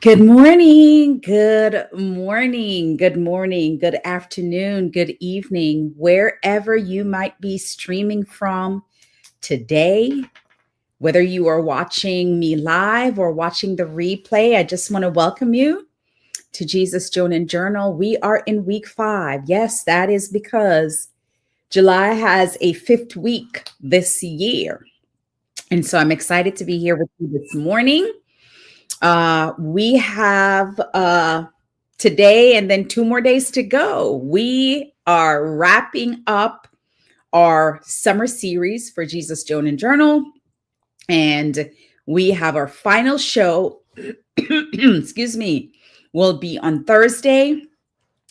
Good morning, good morning, good morning, good afternoon, good evening, wherever you might be streaming from today. Whether you are watching me live or watching the replay, I just want to welcome you to Jesus, Joan, and Journal. We are in week 5. Yes, that is because July has a fifth week this year. And so I'm excited to be here with you this morning. We have today and then 2 more days to go. We are wrapping up our summer series for Jesus, Joan, and Journal. And we have our final show, excuse me, will be on Thursday.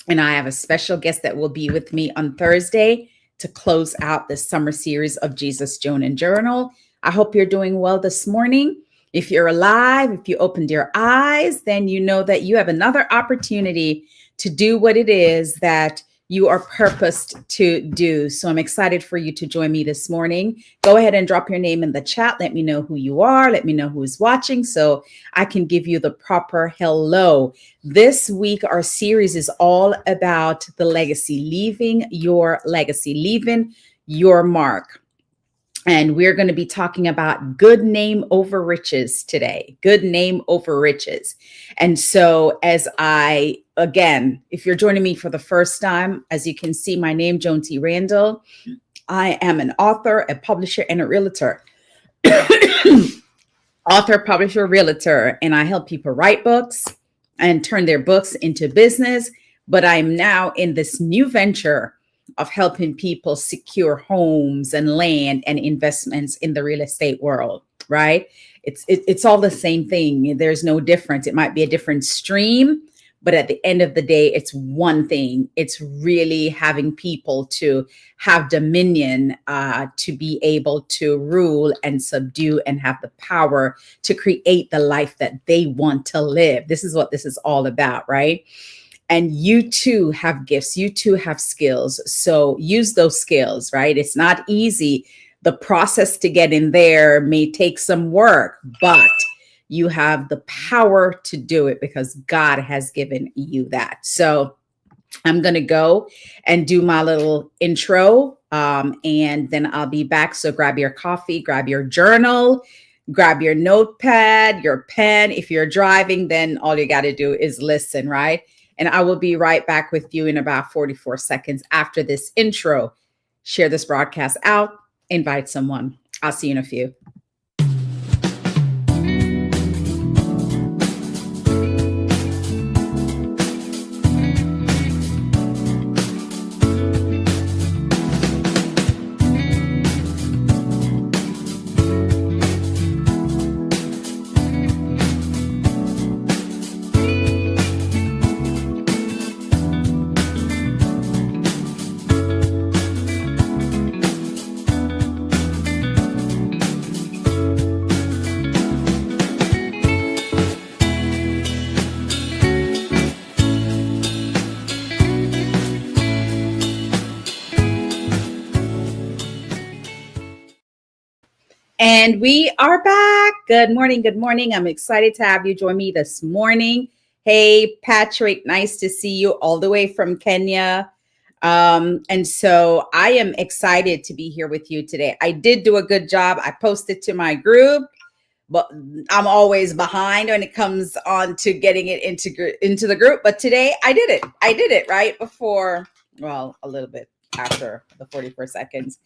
And I have a special guest that will be with me on Thursday to close out the summer series of Jesus, Joan, and Journal. I hope you're doing well this morning. If you're alive, if you opened your eyes, then you know that you have another opportunity to do what it is that you are purposed to do. So I'm excited for you to join me this morning. Go ahead and drop your name in the chat. Let me know who you are. Let me know who's watching so I can give you the proper hello. This week, our series is all about the legacy, leaving your legacy, leaving your mark. And we're going to be talking about good name over riches today, good name over riches. And so again, if you're joining me for the first time, as you can see, my name, Joan T. Randall. I am an author, a publisher, and a realtor. Author, publisher, realtor, and I help people write books and turn their books into business. But I'm now in this new venture of helping people secure homes and land and investments in the real estate world, right? It's all the same thing. There's no difference. It might be a different stream, but at the end of the day, it's one thing. It's really having people to have dominion, to be able to rule and subdue and have the power to create the life that they want to live. This is what this is all about, right? And you too have gifts, you too have skills. So use those skills, right? It's not easy. The process to get in there may take some work, but you have the power to do it because God has given you that. So I'm going to go and do my little intro, and then I'll be back. So grab your coffee, grab your journal, grab your notepad, your pen. If you're driving, then all you got to do is listen, right? And I will be right back with you in about 44 seconds after this intro. Share this broadcast out, invite someone. I'll see you in a few. And we are back. Good morning. Good morning. I'm excited to have you join me this morning. Hey, Patrick, nice to see you all the way from Kenya. And so I am excited to be here with you today. I did do a good job. I posted to my group, but I'm always behind when it comes on to getting it into the group. But today I did it. I did it right before, well, a little bit after the 44 seconds.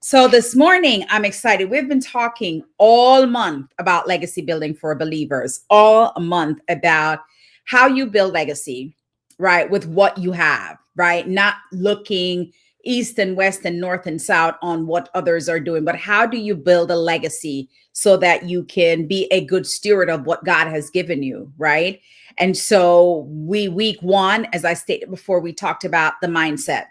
So this morning, I'm excited. We've been talking all month about legacy building for believers, all month about how you build legacy, right? With what you have, right? Not looking east and west and north and south on what others are doing, but how do you build a legacy so that you can be a good steward of what God has given you, right? And so week 1, as I stated before, we talked about the mindset.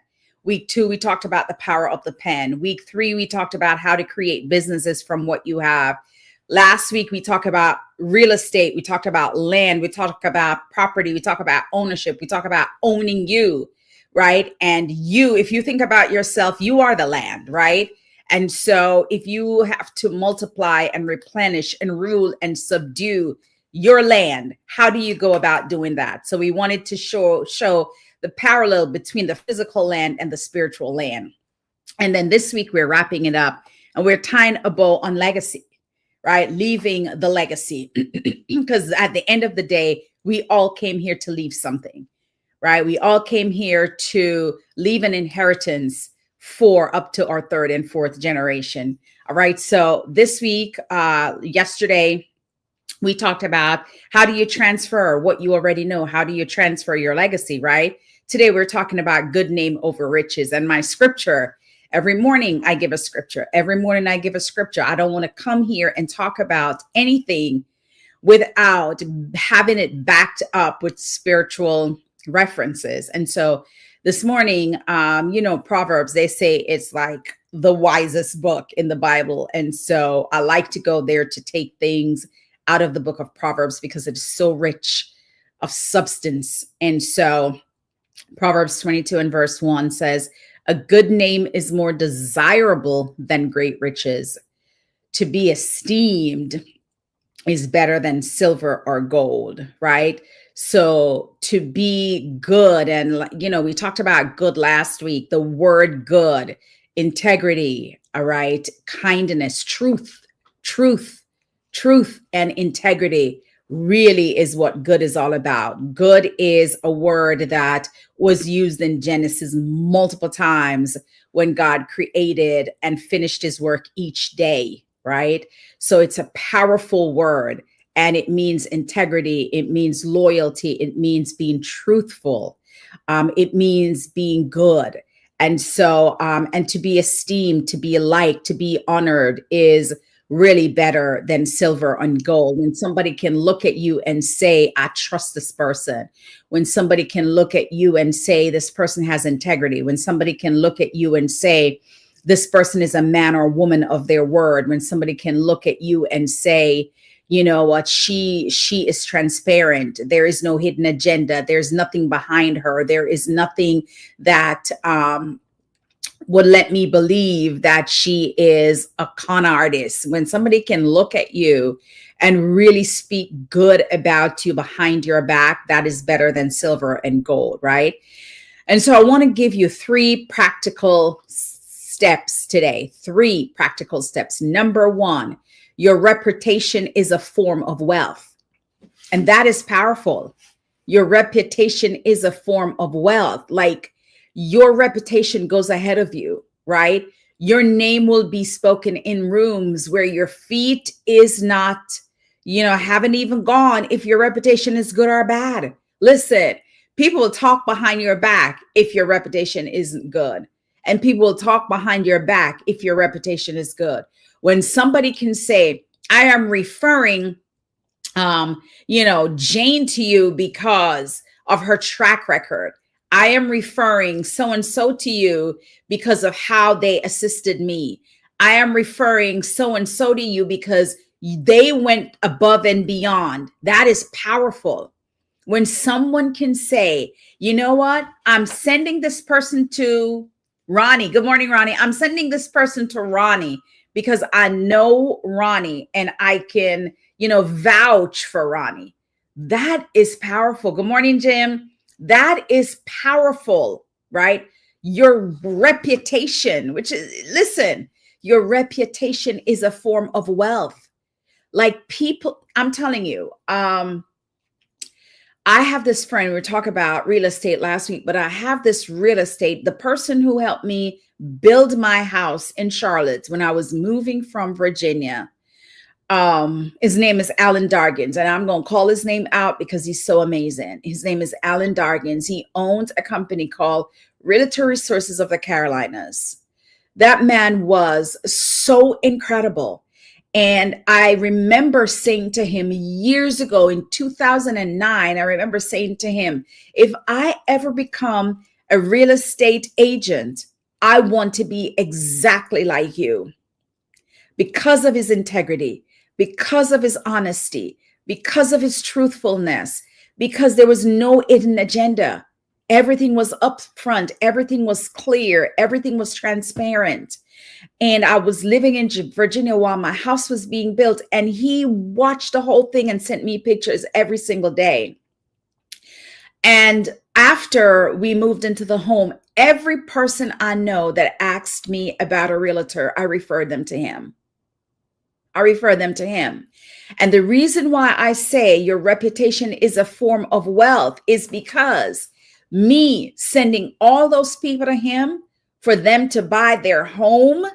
Week 2, we talked about the power of the pen. Week 3, we talked about how to create businesses from what you have. Last week, we talked about real estate. We talked about land. We talked about property. We talked about ownership. We talk about owning you, right? And you, if you think about yourself, you are the land, right? And so if you have to multiply and replenish and rule and subdue your land. How do you go about doing that? So we wanted to show the parallel between the physical land and the spiritual land. And then this week we're wrapping it up and we're tying a bow on legacy, right? Leaving the legacy. Because at the end of the day, we all came here to leave something, right? We all came here to leave an inheritance for up to our third and fourth generation. All right. So this week, yesterday, we talked about how do you transfer what you already know? How do you transfer your legacy, right? Today, we're talking about good name over riches. And my scripture, every morning I give a scripture. Every morning I give a scripture. I don't want to come here and talk about anything without having it backed up with spiritual references. And so this morning, Proverbs, they say it's like the wisest book in the Bible. And so I like to go there to take things out of the book of Proverbs because it's so rich of substance. And so Proverbs 22 and verse 1 says, a good name is more desirable than great riches. To be esteemed is better than silver or gold, right? So to be good, and we talked about good last week, the word good, integrity, all right, kindness, truth, and integrity really is what good is all about. Good is a word that was used in Genesis multiple times when God created and finished his work each day, right? So it's a powerful word, and it means integrity. It means loyalty. It means being truthful. It means being good. And so, and to be esteemed, to be liked, to be honored is really better than silver and gold. When somebody can look at you and say, I trust this person. When somebody can look at you and say, this person has integrity. When somebody can look at you and say, this person is a man or woman of their word. When somebody can look at you and say, you know what, she is transparent. There is no hidden agenda. There's nothing behind her. There is nothing that would let me believe that she is a con artist. When somebody can look at you and really speak good about you behind your back, that is better than silver and gold, right? And so I want to give you 3 practical steps today. 3 practical steps. Number 1, your reputation is a form of wealth. And that is powerful. Your reputation is a form of wealth. Like, your reputation goes ahead of you, right? Your name will be spoken in rooms where your feet is not, haven't even gone if your reputation is good or bad. Listen, people will talk behind your back if your reputation isn't good. And people will talk behind your back if your reputation is good. When somebody can say, I am referring, Jane to you because of her track record. I am referring so-and-so to you because of how they assisted me. I am referring so-and-so to you because they went above and beyond. That is powerful. When someone can say, you know what? I'm sending this person to Ronnie. Good morning, Ronnie. I'm sending this person to Ronnie because I know Ronnie and I can, vouch for Ronnie. That is powerful. Good morning, Jim. That is powerful, right? Your reputation, your reputation is a form of wealth. Like, people, I'm telling you, I have this friend, we were talking about real estate last week, but I have this real estate, the person who helped me build my house in Charlotte when I was moving from Virginia. His name is Alan Dargins, and I'm going to call his name out because he's so amazing. His name is Alan Dargins. He owns a company called Realtor Resources of the Carolinas. That man was so incredible. And I remember saying to him years ago in 2009, I remember saying to him, if I ever become a real estate agent, I want to be exactly like you, because of his integrity, because of his honesty, because of his truthfulness, because there was no hidden agenda. everything was upfront, everything was clear, everything was transparent. And I was living in Virginia while my house was being built, and he watched the whole thing and sent me pictures every single day. And after we moved into the home, every person I know that asked me about a realtor, I referred them to him. I refer them to him. And the reason why I say your reputation is a form of wealth is because me sending all those people to him for them to buy their home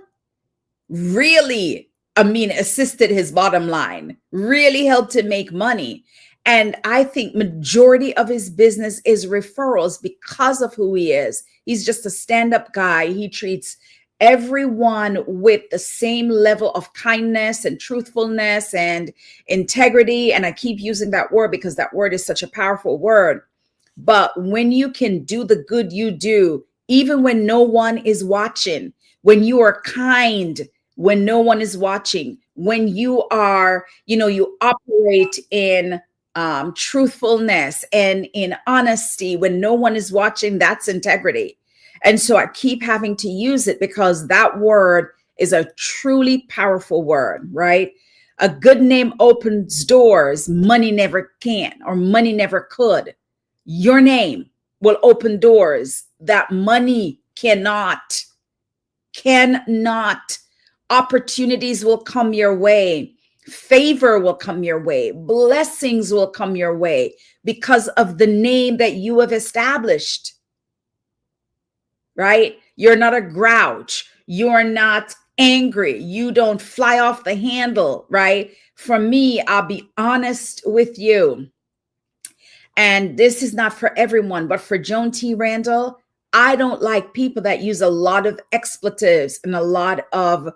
really, assisted his bottom line, really helped him make money. And I think majority of his business is referrals because of who he is. He's just a stand-up guy. He treats everyone with the same level of kindness and truthfulness and integrity. And I keep using that word because that word is such a powerful word. But when you can do the good you do, even when no one is watching, when you are kind, when no one is watching, when you are, you operate in truthfulness and in honesty, when no one is watching, that's integrity. And so I keep having to use it because that word is a truly powerful word, right? A good name opens doors money never can or money never could. Your name will open doors that money cannot. Opportunities will come your way. Favor will come your way. Blessings will come your way because of the name that you have established, right? You're not a grouch. You're not angry. You don't fly off the handle, right? For me, I'll be honest with you. And this is not for everyone, but for Joan T. Randall, I don't like people that use a lot of expletives and a lot of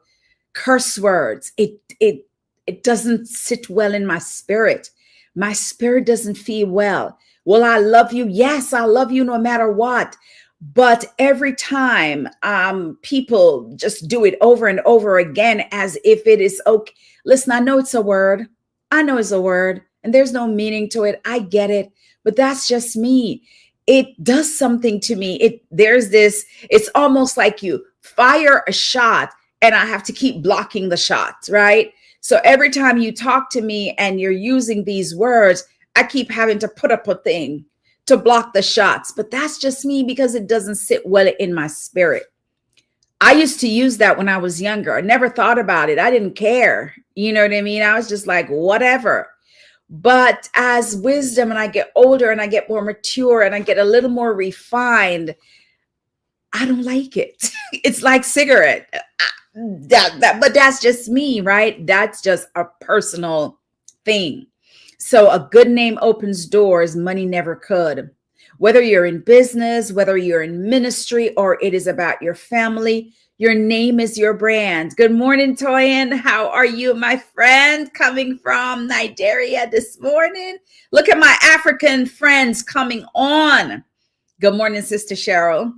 curse words. It doesn't sit well in my spirit. My spirit doesn't feel well. Well, I love you. Yes, I love you no matter what. But every time people just do it over and over again as if it is okay. Listen, I know it's a word. I know it's a word and there's no meaning to it. I get it. But that's just me. It does something to me. It's almost like you fire a shot and I have to keep blocking the shots, right? So every time you talk to me and you're using these words, I keep having to put up a thing to block the shots. But that's just me because it doesn't sit well in my spirit. I used to use that when I was younger. I never thought about it. I didn't care. You know what I mean? I was just like, whatever. But as wisdom and I get older and I get more mature and I get a little more refined, I don't like it. It's like cigarette. But that's just me, right? That's just a personal thing. So a good name opens doors money never could. Whether you're in business, whether you're in ministry, or it is about your family, your name is your brand. Good morning, Toyin. How are you, my friend? Coming from Nigeria this morning. Look at my African friends coming on. Good morning, Sister Cheryl.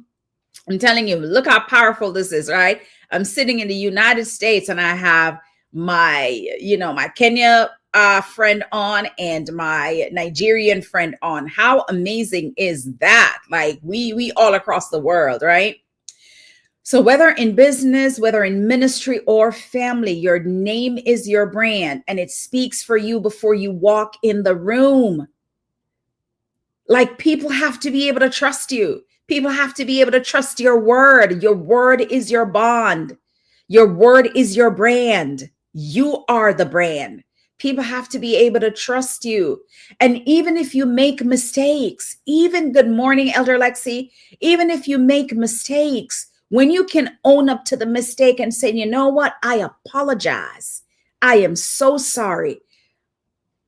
I'm telling you, look how powerful this is, right? I'm sitting in the United States and I have my Kenya friend on and my Nigerian friend on. How amazing is that? Like we all across the world, right? So whether in business, whether in ministry or family, your name is your brand and it speaks for you before you walk in the room. Like people have to be able to trust you. People have to be able to trust your word. Your word is your bond. Your word is your brand. You are the brand. People have to be able to trust you. And even if you make mistakes, good morning, Elder Lexi, even if you make mistakes, when you can own up to the mistake and say, you know what, I apologize. I am so sorry.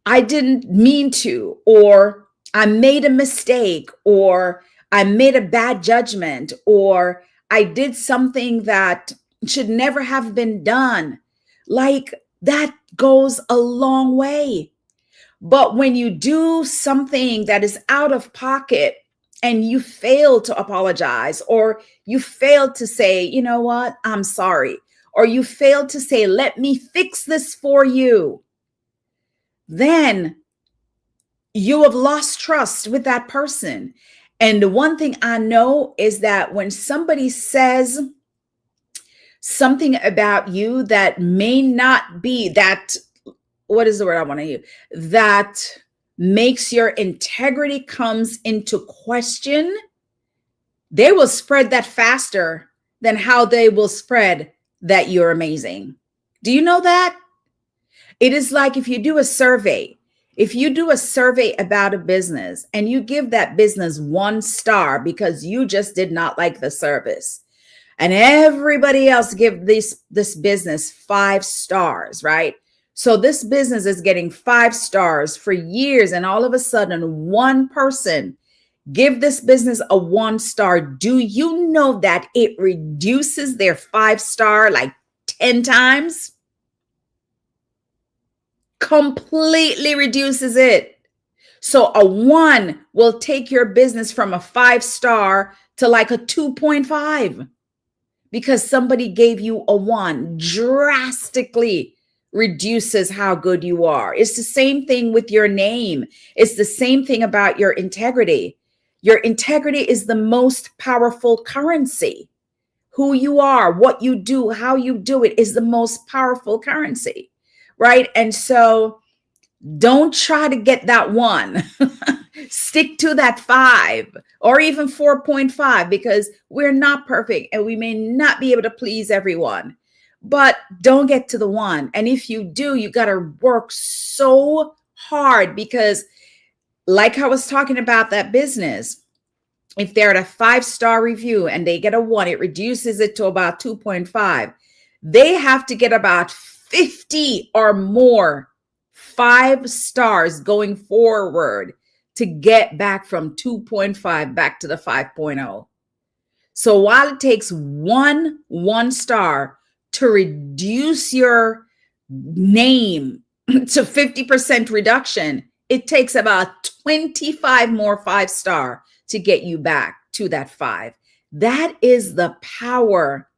I didn't mean to, or I made a mistake, or I made a bad judgment, or I did something that should never have been done. Like that goes a long way. But when you do something that is out of pocket and you fail to apologize, or you fail to say, you know what, I'm sorry, or you fail to say, let me fix this for you, then you have lost trust with that person. And the one thing I know is that when somebody says something about you that may not be that, what is the word I want to use? That makes your integrity comes into question, they will spread that faster than how they will spread that you're amazing. Do you know that? It is like if you do a survey, about a business and you give that business 1 star because you just did not like the service, and everybody else give this business 5 stars, right? So this business is getting 5 stars for years, and all of a sudden one person give this business a 1 star. Do you know that it reduces their 5 star like 10 times? Completely reduces it. So a 1 will take your business from a 5 star to like a 2.5 because somebody gave you a 1. Drastically reduces how good you are. It's the same thing with your name. It's the same thing about your integrity. Your integrity is the most powerful currency. Who you are, what you do, how you do it is the most powerful currency, right? And so don't try to get that 1. Stick to that 5 or even 4.5 because we're not perfect and we may not be able to please everyone. But don't get to the 1. And if you do, you got to work so hard because, like I was talking about that business, if they're at a 5-star review and they get a 1, it reduces it to about 2.5. They have to get about 50 or more 5 stars going forward to get back from 2.5 back to the 5.0. So while it takes 1 star to reduce your name to 50% reduction, it takes about 25 more 5-star to get you back to that 5. That is the power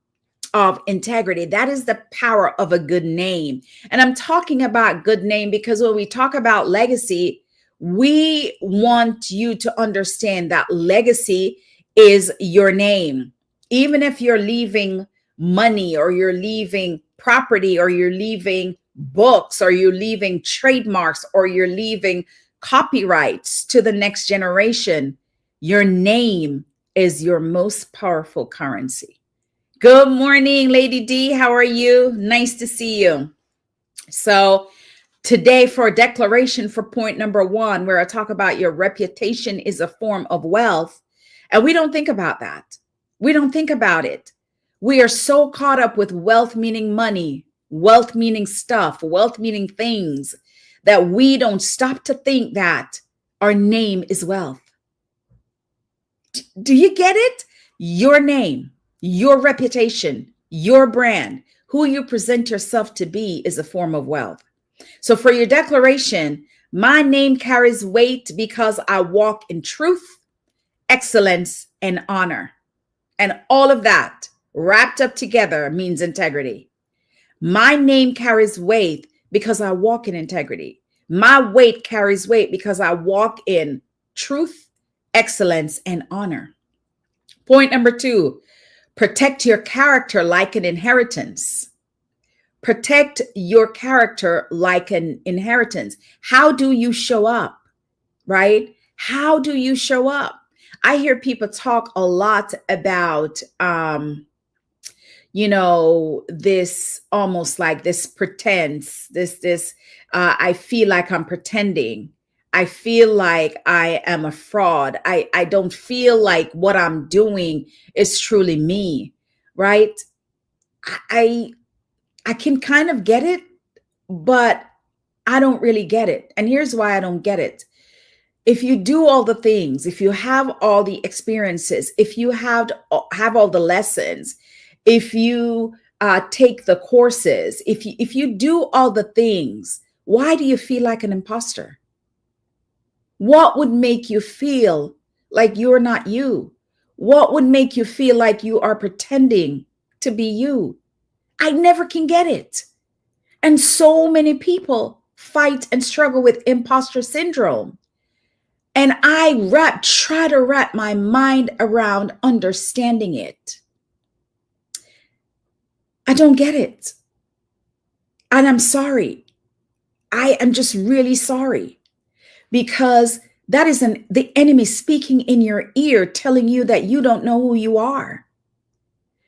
of integrity. That is the power of a good name. And I'm talking about good name because when we talk about legacy, we want you to understand that legacy is your name. Even if you're leaving money or you're leaving property or you're leaving books or you're leaving trademarks or you're leaving copyrights to the next generation, your name is your most powerful currency. Good morning, Lady D. How are you? Nice to see you. So today for a declaration for point number 1, where I talk about your reputation is a form of wealth. And we don't think about that. We don't think about it. We are so caught up with wealth meaning money, wealth meaning stuff, wealth meaning things, that we don't stop to think that our name is wealth. Do you get it? Your name, your reputation, your brand, who you present yourself to be is a form of wealth. So for your declaration, my name carries weight because I walk in truth, excellence, and honor. And all of that wrapped up together means integrity. My name carries weight because I walk in integrity. My weight carries weight because I walk in truth, excellence, and honor. Point number 2, protect your character like an inheritance. Protect your character like an inheritance. How do you show up, right? How do you show up? I hear people talk a lot about, this almost like this pretense, I feel like I'm pretending. I feel like I am a fraud. I don't feel like what I'm doing is truly me, right? I can kind of get it, but I don't really get it. And here's why I don't get it. If you do all the things, if you have all the experiences, if you have all the lessons, if you take the courses, if you do all the things, why do you feel like an imposter? What would make you feel like you're not you? What would make you feel like you are pretending to be you? I never can get it. And so many people fight and struggle with imposter syndrome. And I try to wrap my mind around understanding it. I don't get it. And I'm sorry. I am just really sorry, because that is the enemy speaking in your ear, telling you that you don't know who you are.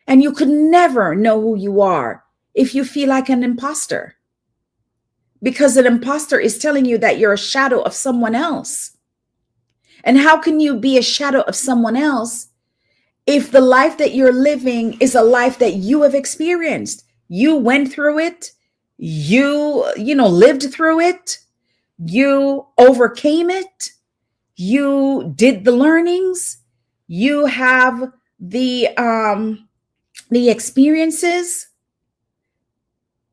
And you could never know who you are if you feel like an imposter, because an imposter is telling you that you're a shadow of someone else. And how can you be a shadow of someone else if the life that you're living is a life that you have experienced? You went through it. You lived through it. You overcame it. You did the learnings. You have the experiences.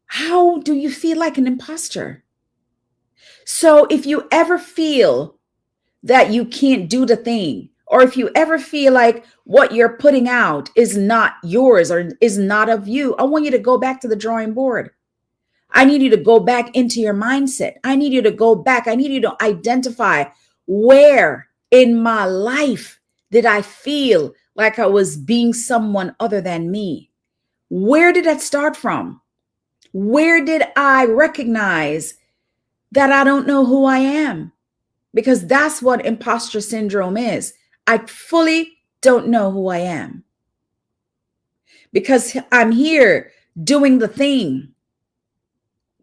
How do you feel like an imposter? So if you ever feel that you can't do the thing, or if you ever feel like what you're putting out is not yours or is not of you, I want you to go back to the drawing board. I need you to go back into your mindset. I need you to go back. I need you to identify, where in my life did I feel like I was being someone other than me? Where did that start from? Where did I recognize that I don't know who I am? Because that's what imposter syndrome is. I fully don't know who I am, because I'm here doing the thing,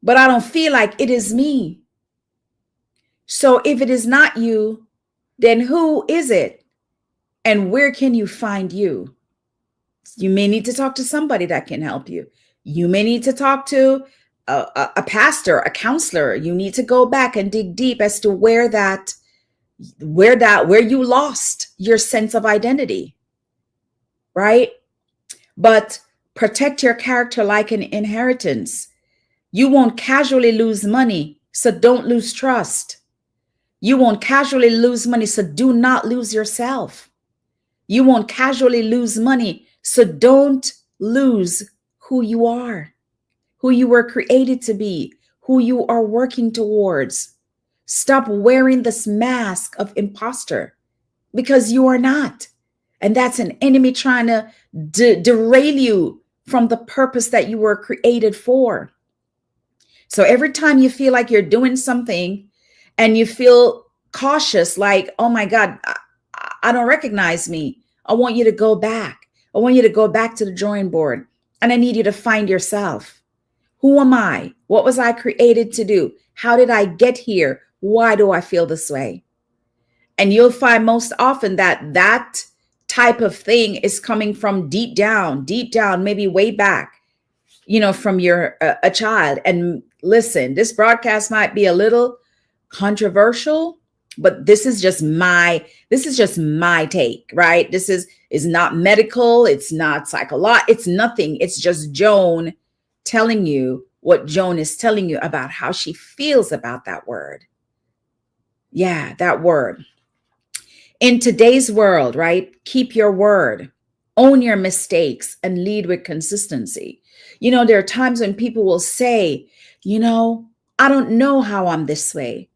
but I don't feel like it is me. So if it is not you, then who is it? And where can you find you? You may need to talk to somebody that can help you. You may need to talk to a pastor, a counselor. You need to go back and dig deep as to where you lost your sense of identity, right? But protect your character like an inheritance. You won't casually lose money, so don't lose trust. You won't casually lose money, so do not lose yourself. You won't casually lose money, so don't lose who you are, who you were created to be, who you are working towards. Stop wearing this mask of imposter, because you are not. And that's an enemy trying to derail you from the purpose that you were created for. So every time you feel like you're doing something and you feel cautious, like, oh my God, I don't recognize me, I want you to go back. I want you to go back to the drawing board. And I need you to find yourself. Who am I? What was I created to do? How did I get here? Why do I feel this way? And you'll find most often that type of thing is coming from deep down, maybe way back, from your a child. And listen, this broadcast might be a little controversial, but this is just my take, right? This is not medical, it's not psychological, it's nothing. It's just Joan telling you what Joan is telling you about how she feels about that word. Yeah, that word. In today's world, right? Keep your word, own your mistakes, and lead with consistency. There are times when people will say, I don't know how I'm this way.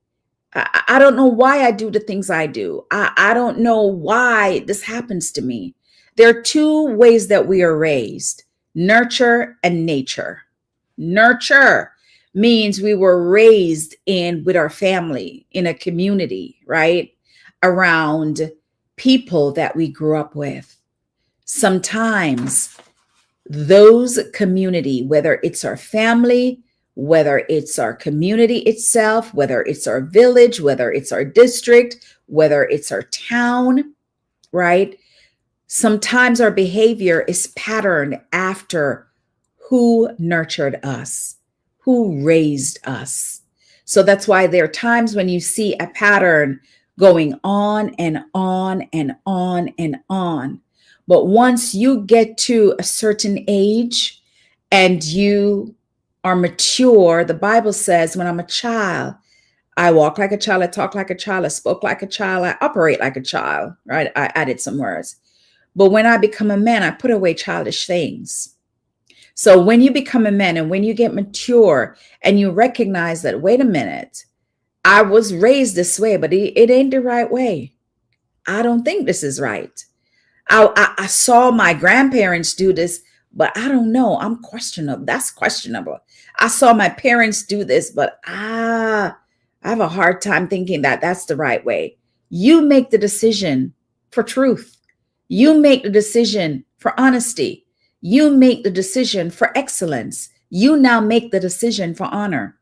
I don't know why I do the things I do. I don't know why this happens to me. There are two ways that we are raised: nurture and nature. Nurture means we were raised with our family, in a community, right? Around people that we grew up with. Sometimes those community, whether it's our family, whether it's our community itself, whether it's our village, whether it's our district, whether it's our town, right? Sometimes our behavior is patterned after who nurtured us, who raised us. So that's why there are times when you see a pattern going on and on and on and on. But once you get to a certain age and you are mature, the Bible says, when I'm a child, I walk like a child, I talk like a child, I spoke like a child, I operate like a child, right? I added some words. But when I become a man, I put away childish things. So when you become a man and when you get mature and you recognize that, wait a minute, I was raised this way, but it ain't the right way. I don't think this is right. I saw my grandparents do this, but I don't know. I'm questionable. That's questionable. I saw my parents do this, but I have a hard time thinking that that's the right way. You make the decision for truth. You make the decision for honesty. You make the decision for excellence. You now make the decision for honor,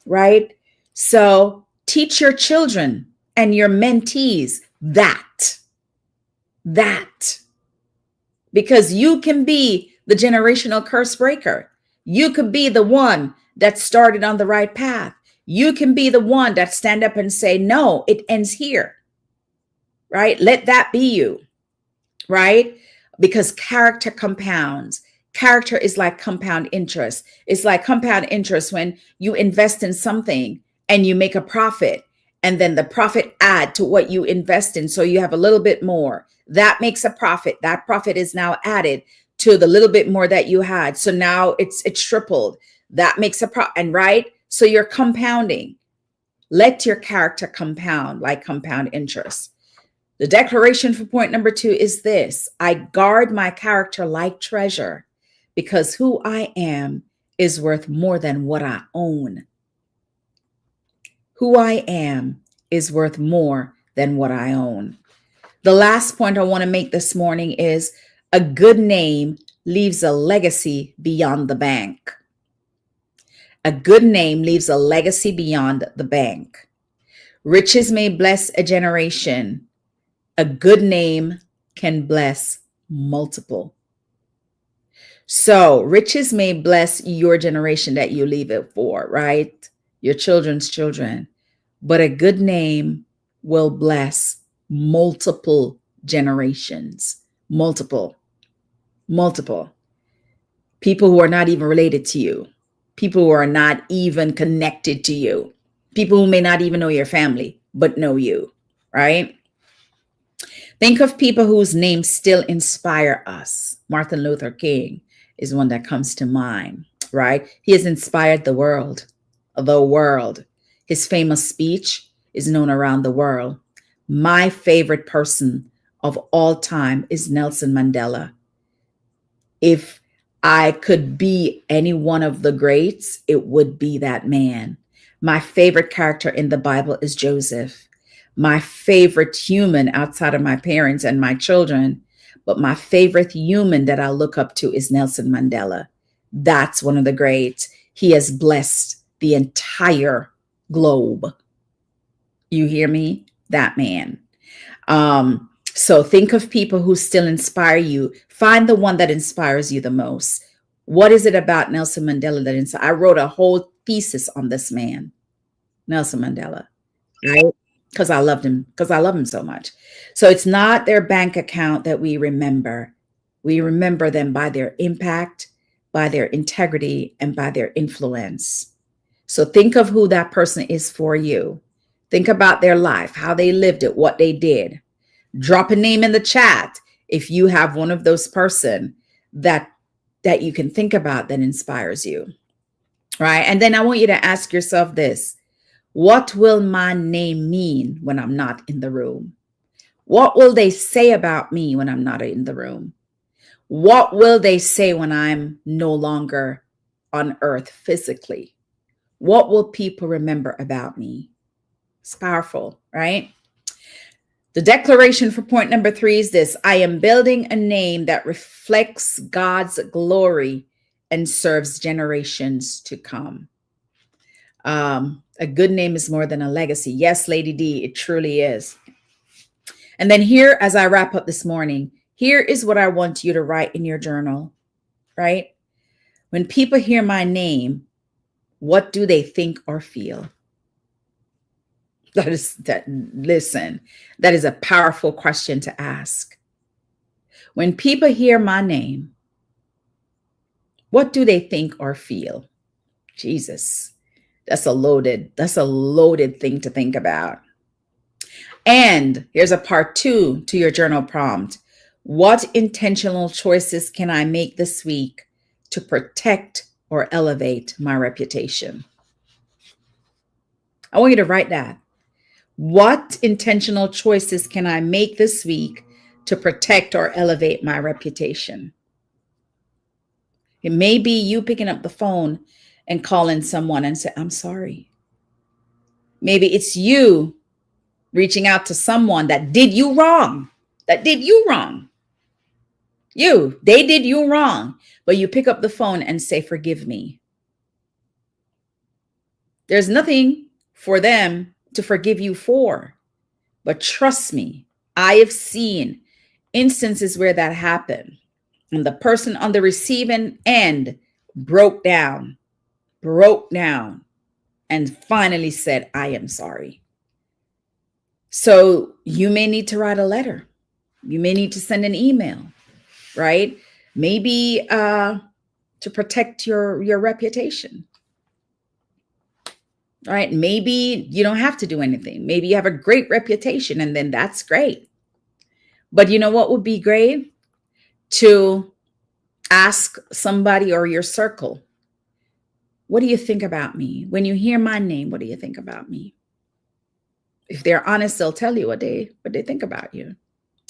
right? So teach your children and your mentees that because you can be the generational curse breaker. You could be the one that started on the right path. You can be the one that stand up and say, no, it ends here, right? Let that be you, right? Because character compounds. Character is like compound interest. It's like compound interest when you invest in something and you make a profit, and then the profit add to what you invest in. So you have a little bit more. That makes a profit. That profit is now added to the little bit more that you had. So now it's tripled. That makes a profit. And right? So you're compounding. Let your character compound like compound interest. The declaration for point number 2 is this: I guard my character like treasure because who I am is worth more than what I own. Who I am is worth more than what I own. The last point I want to make this morning is a good name leaves a legacy beyond the bank. A good name leaves a legacy beyond the bank. Riches may bless a generation. A good name can bless multiple. So riches may bless your generation that you leave it for, right? Your children's children. But a good name will bless multiple generations. Multiple. People who are not even related to you. People who are not even connected to you. People who may not even know your family, but know you, right? Think of people whose names still inspire us. Martin Luther King is one that comes to mind, right? He has inspired the world. His famous speech is known around the world. My favorite person of all time is Nelson Mandela. If I could be any one of the greats, it would be that man. My favorite character in the Bible is Joseph. My favorite human outside of my parents and my children, but my favorite human that I look up to is Nelson Mandela. That's one of the greats. He has blessed the entire globe. You hear me? That man. So think of people who still inspire you. Find the one that inspires you the most. What is it about Nelson Mandela that inspires? I wrote a whole thesis on this man, Nelson Mandela, right? Because I loved him, because I love him so much. So it's not their bank account that we remember. We remember them by their impact, by their integrity, and by their influence. So think of who that person is for you. Think about their life, how they lived it, what they did. Drop a name in the chat if you have one of those person that you can think about that inspires you, right? And then I want you to ask yourself this: what will my name mean when I'm not in the room? What will they say about me when I'm not in the room? What will they say when I'm no longer on earth physically? What will people remember about me? It's powerful, right? The declaration for point number 3 is this: I am building a name that reflects God's glory and serves generations to come. A good name is more than a legacy. Yes, Lady D, it truly is. And then here, as I wrap up this morning, here is what I want you to write in your journal, right? When people hear my name, what do they think or feel? Listen, that is a powerful question to ask. When people hear my name, what do they think or feel? Jesus, that's a loaded thing to think about. And here's a part 2 to your journal prompt. What intentional choices can I make this week to protect or elevate my reputation? I want you to write that. What intentional choices can I make this week to protect or elevate my reputation? It may be you picking up the phone and calling someone and say, I'm sorry. Maybe it's you reaching out to someone that did you wrong, they did you wrong, but you pick up the phone and say, forgive me. There's nothing for them to forgive you for, but trust me, I have seen instances where that happened and the person on the receiving end broke down, and finally said, I am sorry. So you may need to write a letter. You may need to send an email, right? Maybe to protect your reputation, right? Maybe you don't have to do anything. Maybe you have a great reputation and then that's great. But you know what would be great? To ask somebody or your circle, what do you think about me? When you hear my name, what do you think about me? If they're honest, they'll tell you what they think about you.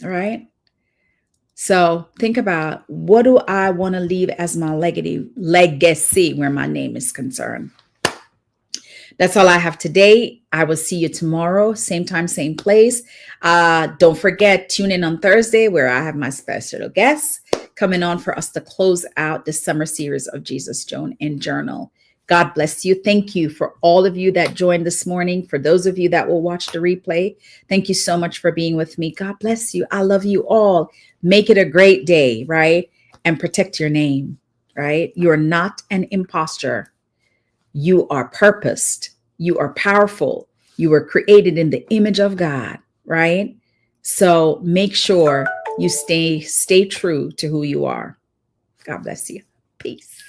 All right. So think about, what do I want to leave as my legacy where my name is concerned? That's all I have today. I will see you tomorrow, same time, same place. Don't forget, tune in on Thursday where I have my special guests coming on for us to close out the summer series of Jesus, Joan, and Journal. God bless you. Thank you for all of you that joined this morning. For those of you that will watch the replay, thank you so much for being with me. God bless you. I love you all. Make it a great day, right? And protect your name, right? You are not an imposter. You are purposed. You are powerful. You were created in the image of God, right? So make sure you stay true to who you are. God bless you. Peace.